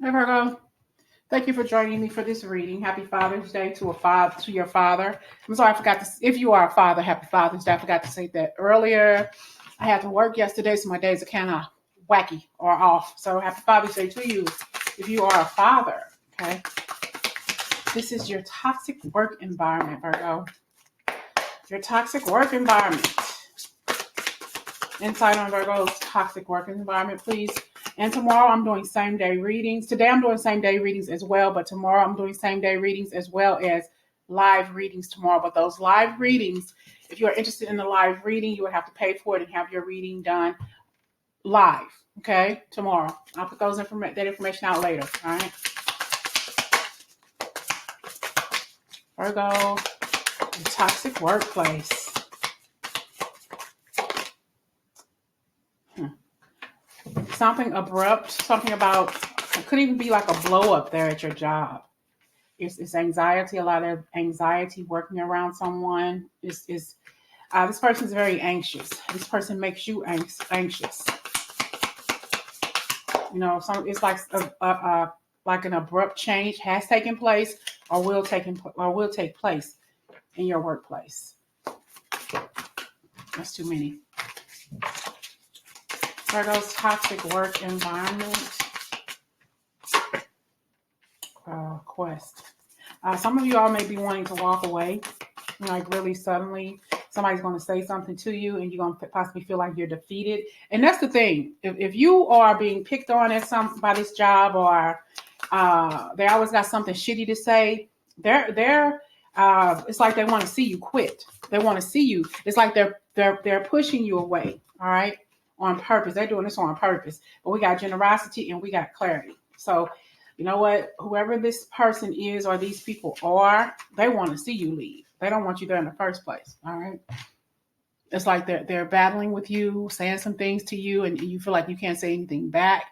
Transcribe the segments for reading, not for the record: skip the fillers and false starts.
Hey Virgo, thank you for joining me for this reading. Happy Father's Day to your father. I'm sorry I forgot to. If you are a father, happy Father's Day. I forgot to say that earlier. I had to work yesterday, so my days are kind of wacky or off. So happy Father's Day to you. If you are a father, okay. This is your toxic work environment, Virgo. Your toxic work environment. Insight on Virgo's toxic work environment, please. And tomorrow I'm doing same day readings. Today I'm doing same day readings as well, but tomorrow I'm doing same day readings as well as live readings tomorrow. But those live readings, if you're interested in the live reading, you would have to pay for it and have your reading done live. Okay, tomorrow. I'll put that information out later. All right. Virgo, the toxic workplace. Something abrupt, something about, it could even be like a blow up there at your job. It's anxiety, a lot of anxiety working around someone. This person is very anxious. This person makes you anxious. You know, it's like an abrupt change has taken place or will take place in your workplace. That's too many. Virgo's toxic work environment. Quest. Some of you all may be wanting to walk away, like really suddenly. Somebody's going to say something to you and you're going to possibly feel like you're defeated. And that's the thing. If you are being picked on at by this job, or they always got something shitty to say, it's like they want to see you quit. They want to see you. It's like they're pushing you away. All right, on purpose. They're doing this on purpose. But we got generosity and we got clarity. So you know what? Whoever this person is or these people are, they want to see you leave. They don't want you there in the first place. All right. It's like they're battling with you, saying some things to you, and you feel like you can't say anything back.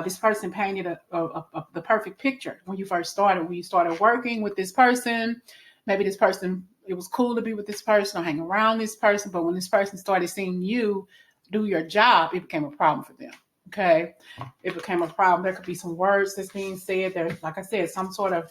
This person painted the perfect picture when you first started. When you started working with this person, maybe this person, it was cool to be with this person or hang around this person, but when this person started seeing you do your job, it became a problem for them. Okay, it became a problem. There could be some words that's being said. There's, like I said, some sort of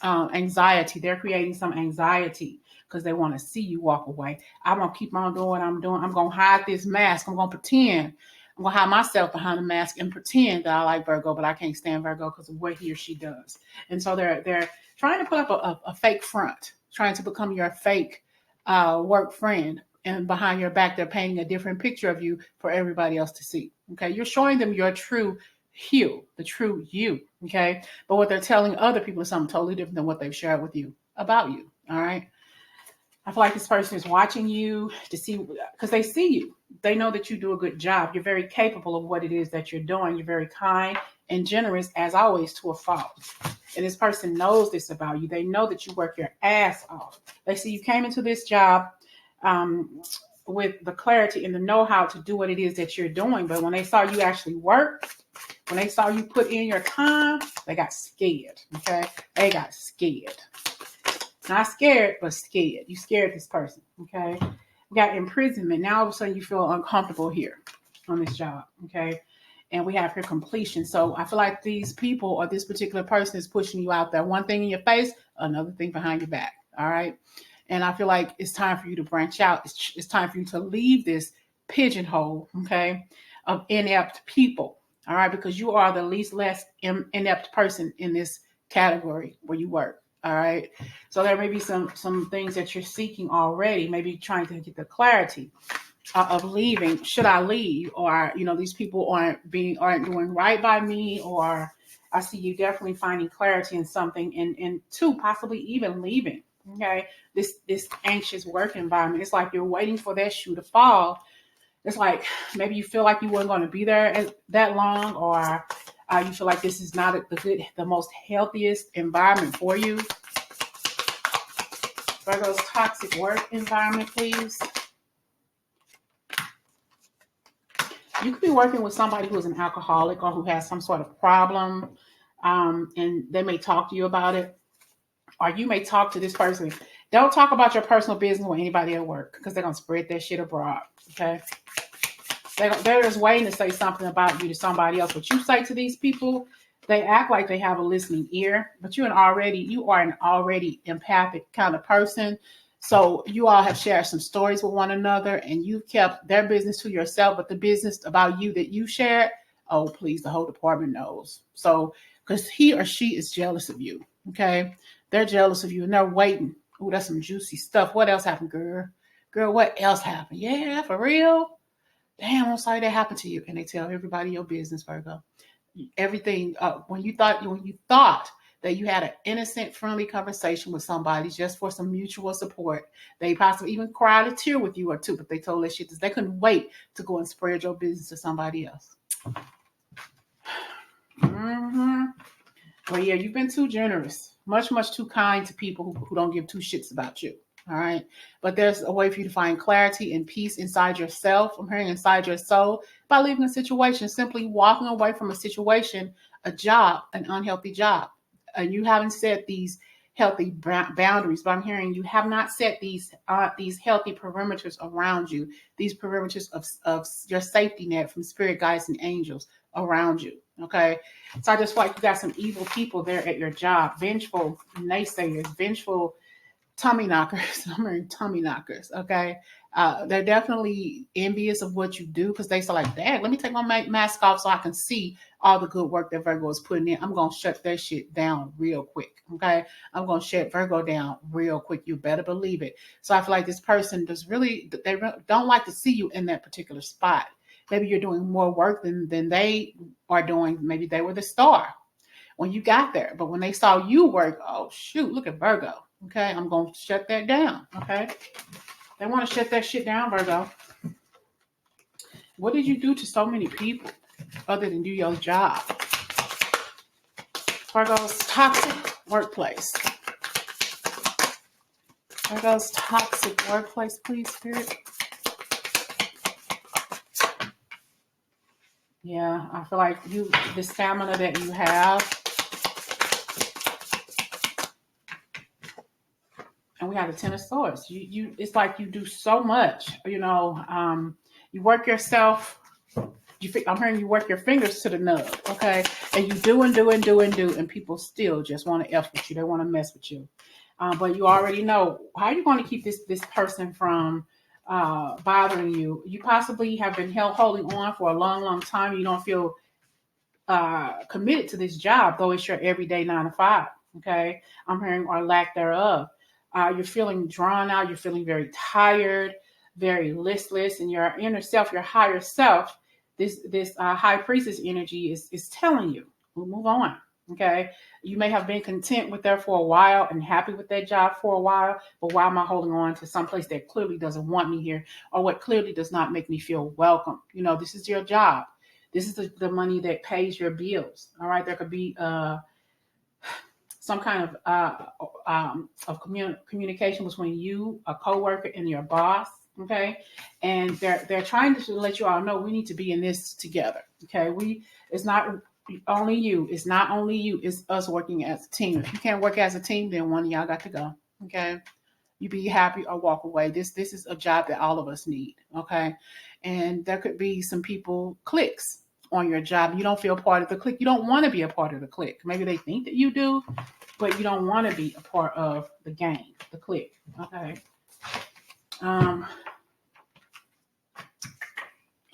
anxiety. They're creating some anxiety because they want to see you walk away. I'm going to keep on doing what I'm doing. I'm going to hide this mask. I'm going to pretend. I'm going to hide myself behind the mask and pretend that I like Virgo, but I can't stand Virgo because of what he or she does. And so they're trying to put up a fake front, trying to become your fake work friend. And behind your back, they're painting a different picture of you for everybody else to see. Okay, you're showing them your true hue, the true you. Okay, but what they're telling other people is something totally different than what they've shared with you about you. All right. I feel like this person is watching you to see, because they see you. They know that you do a good job. You're very capable of what it is that you're doing. You're very kind and generous, as always, to a fault. And this person knows this about you. They know that you work your ass off. They see you came into this job with the clarity and the know-how to do what it is that you're doing. But when they saw you actually work, when they saw you put in your time, they got scared. Okay, they got scared. Not scared, but scared. You scared this person. Okay, we got imprisonment. Now all of a sudden you feel uncomfortable here on this job. Okay, and we have here completion. So I feel like these people or this particular person is pushing you out there. One thing in your face, another thing behind your back. All right. And I feel like it's time for you to branch out. It's time for you to leave this pigeonhole, okay, of inept people. All right, because you are the least less inept person in this category where you work. All right. So there may be some things that you're seeking already, maybe trying to get the clarity of leaving. Should I leave? Or, these people aren't doing right by me, or I see you definitely finding clarity in something and two, possibly even leaving. Okay, this anxious work environment. It's like you're waiting for that shoe to fall. It's like maybe you feel like you weren't going to be there that long, or you feel like this is not the most healthiest environment for you. Virgo's toxic work environment, please. You could be working with somebody who is an alcoholic or who has some sort of problem, and they may talk to you about it. Or you may talk to this person. Don't talk about your personal business with anybody at work because they're going to spread that shit abroad. Okay. They're just waiting to say something about you to somebody else. What you say to these people, they act like they have a listening ear, but you are an already empathic kind of person. So you all have shared some stories with one another, and you've kept their business to yourself, but the business about you that you shared, oh please, the whole department knows. So because he or she is jealous of you, okay? They're jealous of you, and they're waiting. Oh, that's some juicy stuff. What else happened, girl? Girl, what else happened? Yeah, for real? Damn, I'm sorry that happened to you. And they tell everybody your business, Virgo. Everything when you thought that you had an innocent, friendly conversation with somebody just for some mutual support, they possibly even cried a tear with you or two, but they told that shit. They couldn't wait to go and spread your business to somebody else. Mm-hmm. Well, yeah, you've been too generous, much, much too kind to people who don't give two shits about you. All right. But there's a way for you to find clarity and peace inside yourself. I'm hearing inside your soul by leaving a situation, simply walking away from a situation, a job, an unhealthy job. You haven't set these healthy boundaries, but I'm hearing you have not set these healthy perimeters around you, these perimeters of your safety net from spirit guides and angels around you. Okay. So I just feel like you got some evil people there at your job, vengeful naysayers, vengeful tummy knockers. I'm hearing tummy knockers. Okay. They're definitely envious of what you do because they say like, dang, let me take my mask off so I can see all the good work that Virgo is putting in. I'm going to shut their shit down real quick. Okay. I'm going to shut Virgo down real quick. You better believe it. So I feel like this person they don't like to see you in that particular spot. Maybe you're doing more work than they are doing. Maybe they were the star when you got there. But when they saw you work, oh, shoot, look at Virgo. Okay, I'm going to shut that down. Okay, they want to shut that shit down, Virgo. What did you do to so many people other than do your job? Virgo's toxic workplace. Virgo's toxic workplace, please, Spirit. Yeah, I feel like the stamina that you have. And we have the Ten of Swords. It's like you do so much. You work yourself. I'm hearing you work your fingers to the nub, okay? And you do and do and do and do, and people still just want to F with you. They want to mess with you. But you already know how you're going to keep this person from bothering you. You possibly have been holding on for a long, long time. You don't feel committed to this job, though it's your everyday 9 to 5, okay? I'm hearing or lack thereof. You're feeling drawn out. You're feeling very tired, very listless, and your inner self, your higher self, this high priestess energy is telling you, we'll move on. Okay. You may have been content with there for a while and happy with that job for a while, but why am I holding on to someplace that clearly doesn't want me here, or what clearly does not make me feel welcome? This is your job. This is the money that pays your bills. All right. There could be some kind of communication between you, a coworker, and your boss. Okay, and they're trying to let you all know we need to be in this together. Okay, it's not only you. It's not only you. It's us working as a team. If you can't work as a team, then one of y'all got to go. Okay, you be happy or walk away. This is a job that all of us need. Okay, and there could be some cliques on your job. You don't feel part of the clique. You don't want to be a part of the clique. Maybe they think that you do, but you don't want to be a part of the gang, the clique. Okay. I'm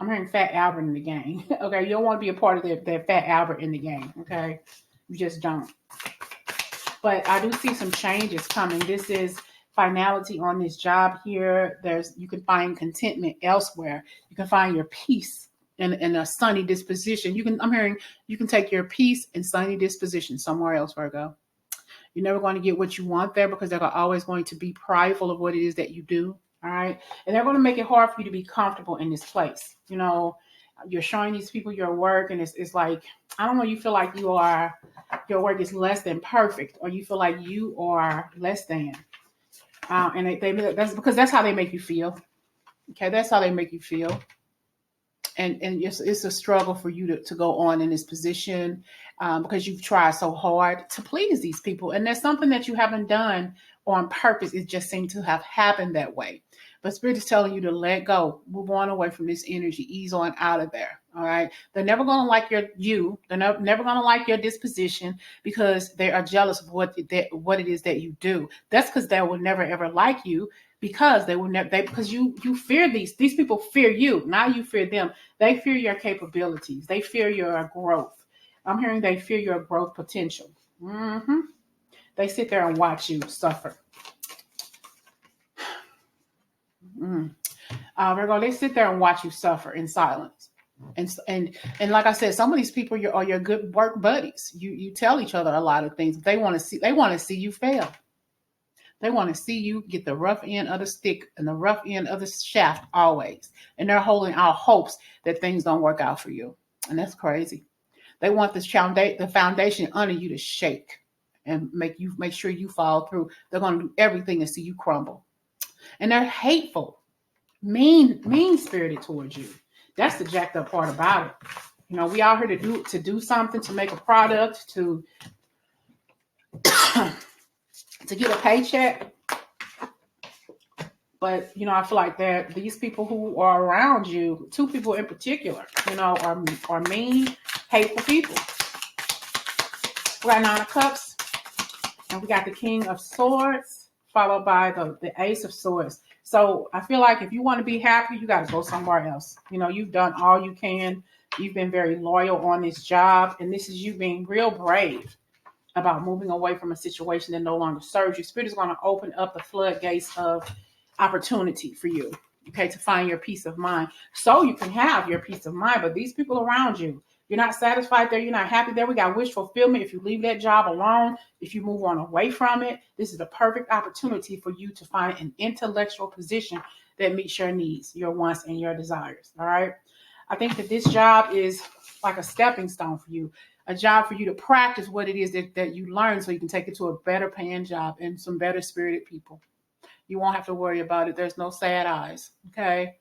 hearing Fat Albert in the gang. Okay, you don't want to be a part of that Fat Albert in the gang. Okay, you just don't. But I do see some changes coming. This is finality on this job here. You can find contentment elsewhere. You can find your peace in a sunny disposition. I'm hearing you can take your peace and sunny disposition somewhere else, Virgo. You're never going to get what you want there because they're always going to be prideful of what it is that you do. All right. And they're going to make it hard for you to be comfortable in this place. You're showing these people your work, and it's like, I don't know, you feel like your work is less than perfect, or you feel like you are less than. And that's because that's how they make you feel. Okay. That's how they make you feel. And it's a struggle for you to go on in this position because you've tried so hard to please these people. And there's something that you haven't done on purpose. It just seemed to have happened that way. But Spirit is telling you to let go, move on away from this energy, ease on out of there. All right. They're never going to like They're never going to like your disposition because they are jealous of what it is that you do. That's because they will never ever like you because they will never because you fear these people fear you. Now you fear them. They fear your capabilities. They fear your growth. I'm hearing they fear your growth potential. They sit there and watch you suffer. Virgo, they sit there and watch you suffer in silence. And like I said, some of these people are your good work buddies. You tell each other a lot of things. They want to see you fail. They want to see you get the rough end of the stick and the rough end of the shaft always. And they're holding out hopes that things don't work out for you. And that's crazy. They want the foundation under you to shake and make sure you fall through. They're going to do everything to see you crumble. And they're hateful, mean spirited towards you. That's the jacked up part about it. You know, we out here to do something, to make a product, to get a paycheck. But, you know, I feel like that these people who are around you, two people in particular, you know, are mean, hateful people. We got 9 of Cups, and we got the King of Swords, followed by the Ace of Swords. So I feel like if you want to be happy, you got to go somewhere else. You know, you've done all you can. You've been very loyal on this job, and this is you being real brave about moving away from a situation that no longer serves you. Spirit is going to open up the floodgates of opportunity for you, okay, to find your peace of mind. So you can have your peace of mind, but these people around you, you're not satisfied there. You're not happy there. We got wish fulfillment. If you leave that job alone, if you move on away from it, this is the perfect opportunity for you to find an intellectual position that meets your needs, your wants, and your desires. All right. I think that this job is like a stepping stone for you, a job for you to practice what it is that you learn so you can take it to a better paying job and some better spirited people. You won't have to worry about it. There's no sad eyes. Okay.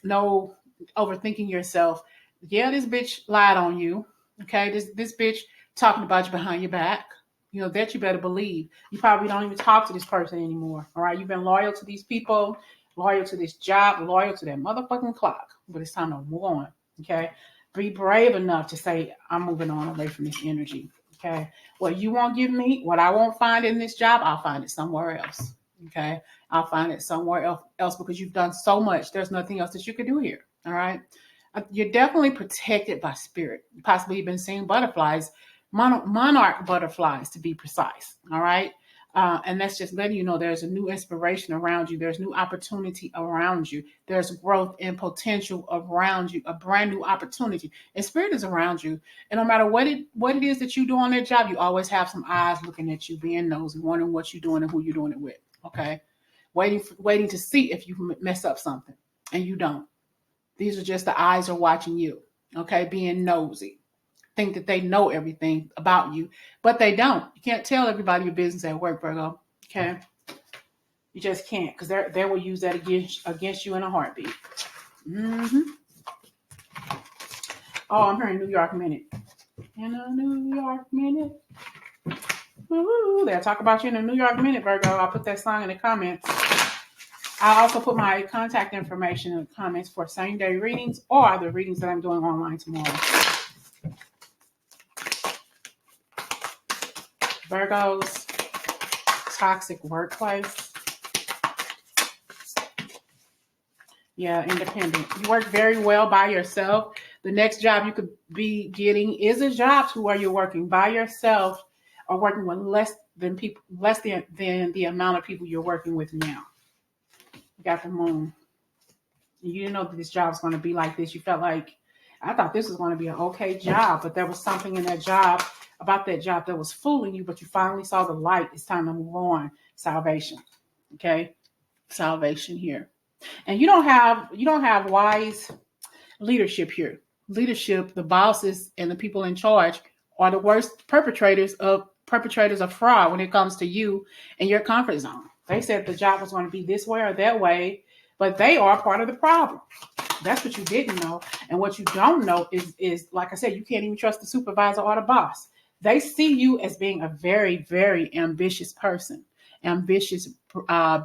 No overthinking yourself. Yeah, this bitch lied on you. Okay. This bitch talking about you behind your back. You know, that you better believe. You probably don't even talk to this person anymore. All right. You've been loyal to these people, loyal to this job, loyal to that motherfucking clock. But it's time to move on. Okay. Be brave enough to say, I'm moving on away from this energy. Okay. What you won't give me, what I won't find in this job, I'll find it somewhere else. Okay. I'll find it somewhere else because you've done so much. There's nothing else that you could do here. All right. You're definitely protected by spirit. Possibly you've been seeing butterflies, monarch butterflies to be precise. All right. And that's just letting you know there's a new inspiration around you. There's new opportunity around you. There's growth and potential around you, a brand new opportunity. And spirit is around you. And no matter what it is that you do on that job, you always have some eyes looking at you, being nosy, wondering what you're doing and who you're doing it with. Okay. Waiting to see if you mess up something, and you don't. These are just the eyes are watching you. Okay. Being nosy. Think that they know everything about you, but they don't. You can't tell everybody your business at work, Virgo. Okay. You just can't, because they will use that against you in a heartbeat. Oh, I'm hearing New York Minute. In a New York Minute. Ooh, they'll talk about you in a New York Minute, Virgo. I'll put that song in the comments. I'll also put my contact information in the comments for same-day readings or the readings that I'm doing online tomorrow. Virgo's toxic workplace. Yeah, independent. You work very well by yourself. The next job you could be getting is a job to where you're working by yourself or working with less than the amount of people you're working with now. You got the moon. You didn't know that this job was going to be like this. You felt like, I thought this was going to be an okay job, but there was something in that job, about that job, that was fooling you, but you finally saw the light. It's time to move on. Salvation. Okay? Salvation here. And you don't have wise leadership here. Leadership, the bosses and the people in charge are the worst perpetrators of fraud when it comes to you and your comfort zone. They said the job was going to be this way or that way, but they are part of the problem. That's what you didn't know. And what you don't know is like I said, you can't even trust the supervisor or the boss. They see you as being a very, very ambitious person. ambitious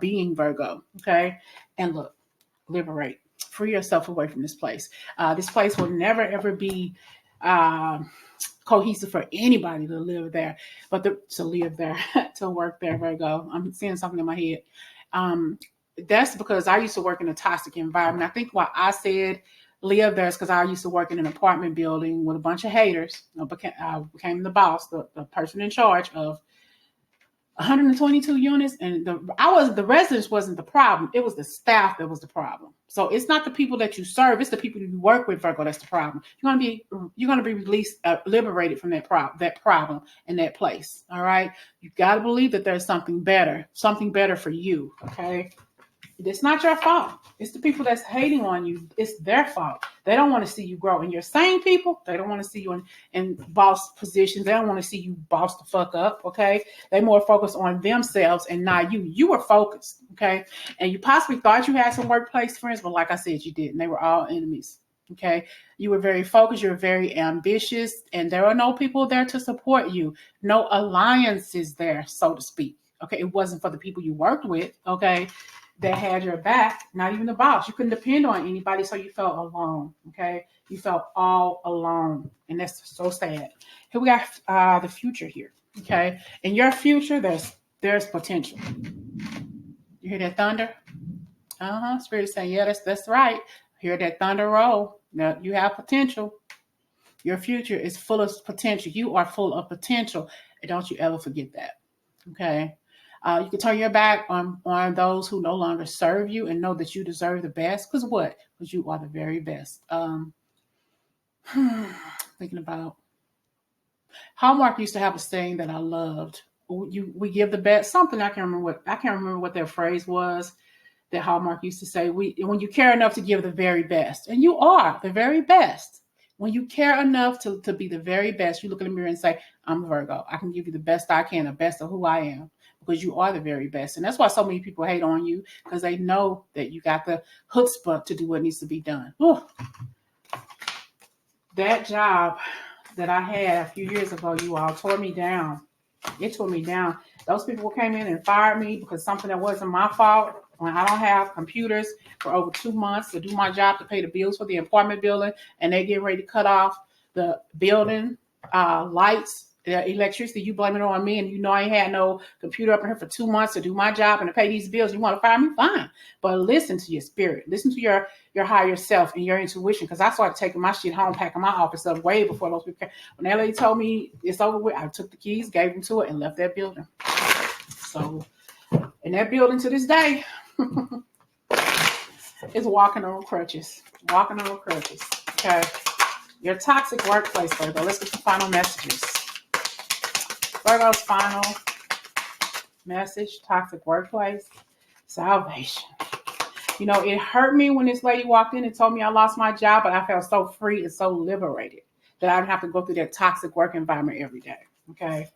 being, Virgo. Okay. And look, liberate, free yourself away from this place. This place will never, ever be cohesive for anybody to live there, but to live there, to work there, Virgo. I'm seeing something in my head. That's because I used to work in a toxic environment. I think why I said live there is because I used to work in an apartment building with a bunch of haters. I became the boss, the person in charge of 122 units, and the residents wasn't the problem. It was the staff that was the problem. So it's not the people that you serve; it's the people you work with, Virgo. That's the problem. You're gonna be released, liberated from that problem in that place. All right, you got to believe that there's something better for you. Okay. It's not your fault. It's the people that's hating on you. It's their fault. They don't want to see you grow. And your same people, they don't want to see you in boss positions. They don't want to see you boss the fuck up, okay? They more focused on themselves and not you. You were focused, okay? And you possibly thought you had some workplace friends, but like I said, you didn't. They were all enemies, okay? You were very focused. You were very ambitious. And there are no people there to support you. No alliances there, so to speak, okay? It wasn't for the people you worked with, okay? That had your back, not even the boss. You couldn't depend on anybody, so you felt alone, okay? You felt all alone, and that's so sad. Here we got the future here, okay? In your future, there's potential. You hear that thunder? Spirit is saying, yeah, that's right. Hear that thunder roll. Now, you have potential. Your future is full of potential. You are full of potential, and don't you ever forget that, okay? You can turn your back on those who no longer serve you and know that you deserve the best. Because what? Because you are the very best. Thinking about Hallmark used to have a saying that I loved. We give the best. Something I can't remember what their phrase was that Hallmark used to say. When you care enough to give the very best, and you are the very best. When you care enough to be the very best, you look in the mirror and say, I'm Virgo. I can give you the best I can, the best of who I am. Because you are the very best. And that's why so many people hate on you, because they know that you got the chutzpah to do what needs to be done. Whew. That job that I had a few years ago, you all tore me down. It tore me down. Those people came in and fired me because something that wasn't my fault. When I don't have computers for over 2 months to do my job, to pay the bills for the apartment building, and they get ready to cut off the building lights, the electricity, you blame it on me, and you know I ain't had no computer up in here for 2 months to do my job and to pay these bills. You want to fire me? Fine. But listen to your spirit. Listen to your higher self and your intuition, because I started taking my shit home, packing my office up way before those people came. When that lady told me it's over with, I took the keys, gave them to her, and left that building. So, in that building to this day, is walking on crutches. Walking on crutches. Okay. Your toxic workplace, Virgo. Let's get the final messages. Virgo's final message, toxic workplace, salvation. You know, it hurt me when this lady walked in and told me I lost my job, but I felt so free and so liberated that I didn't have to go through that toxic work environment every day. Okay.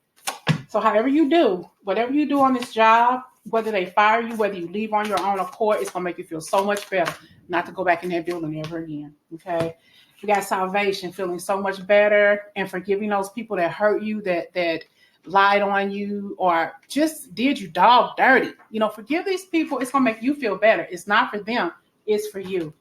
So however you do, whatever you do on this job, whether they fire you, whether you leave on your own accord, it's going to make you feel so much better not to go back in that building ever again. Okay. You got salvation, feeling so much better, and forgiving those people that hurt you, that lied on you, or just did you dog dirty. You know, forgive these people. It's going to make you feel better. It's not for them. It's for you.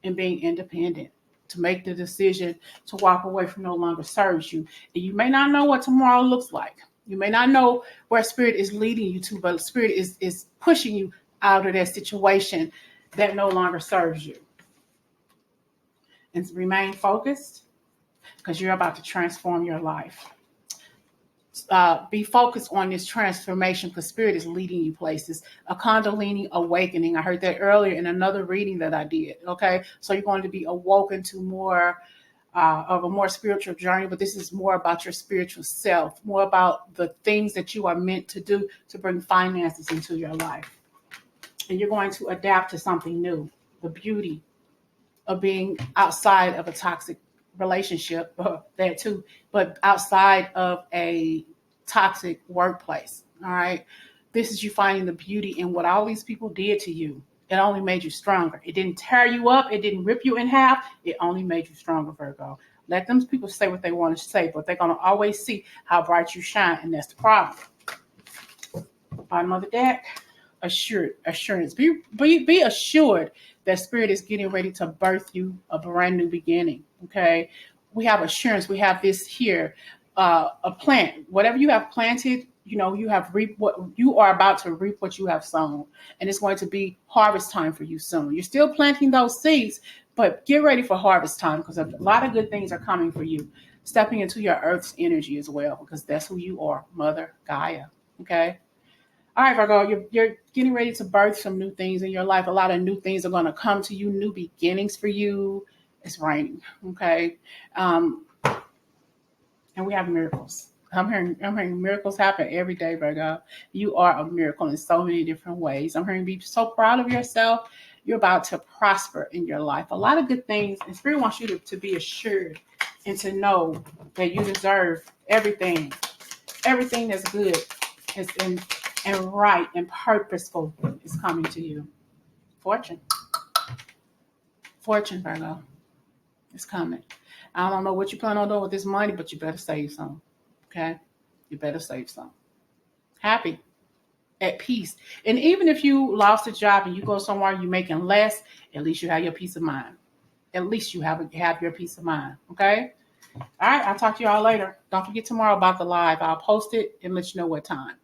And being independent, to make the decision to walk away from no longer serves you. And you may not know what tomorrow looks like. You may not know where spirit is leading you to, but spirit is pushing you out of that situation that no longer serves you. And remain focused, because you're about to transform your life. Be focused on this transformation, because spirit is leading you places. A Kundalini awakening. I heard that earlier in another reading that I did. Okay, so you're going to be awoken to more of a more spiritual journey, but this is more about your spiritual self, more about the things that you are meant to do to bring finances into your life. And you're going to adapt to something new. The beauty of being outside of a toxic relationship, that too, but outside of a toxic workplace. All right. This is you finding the beauty in what all these people did to you. It only made you stronger. It didn't tear you up. It didn't rip you in half. It only made you stronger, Virgo. Let them people say what they want to say, but they're going to always see how bright you shine, and that's the problem. Bottom of the deck, assurance. Be assured that Spirit is getting ready to birth you a brand new beginning. Okay, we have assurance. We have this here, a plant. Whatever you have planted, you have reaped what you are about to reap. What you have sown, and it's going to be harvest time for you soon. You're still planting those seeds, but get ready for harvest time because a lot of good things are coming for you. Stepping into your Earth's energy as well, because that's who you are, Mother Gaia. Okay. All right, Virgo, you're getting ready to birth some new things in your life. A lot of new things are going to come to you, new beginnings for you. It's raining, okay? And we have miracles. I'm hearing miracles happen every day, Virgo. You are a miracle in so many different ways. I'm hearing you be so proud of yourself. You're about to prosper in your life. A lot of good things. And Spirit wants you to be assured and to know that you deserve everything. Everything that's good is and right and purposeful is coming to you. Fortune, Virgo, is coming. I don't know what you plan on doing with this money, but you better save some. Okay, you better save some. Happy, at peace, and even if you lost a job and you go somewhere you're making less, at least you have your peace of mind. At least you have your peace of mind. Okay. All right. I'll talk to you all later. Don't forget tomorrow about the live. I'll post it and let you know what time.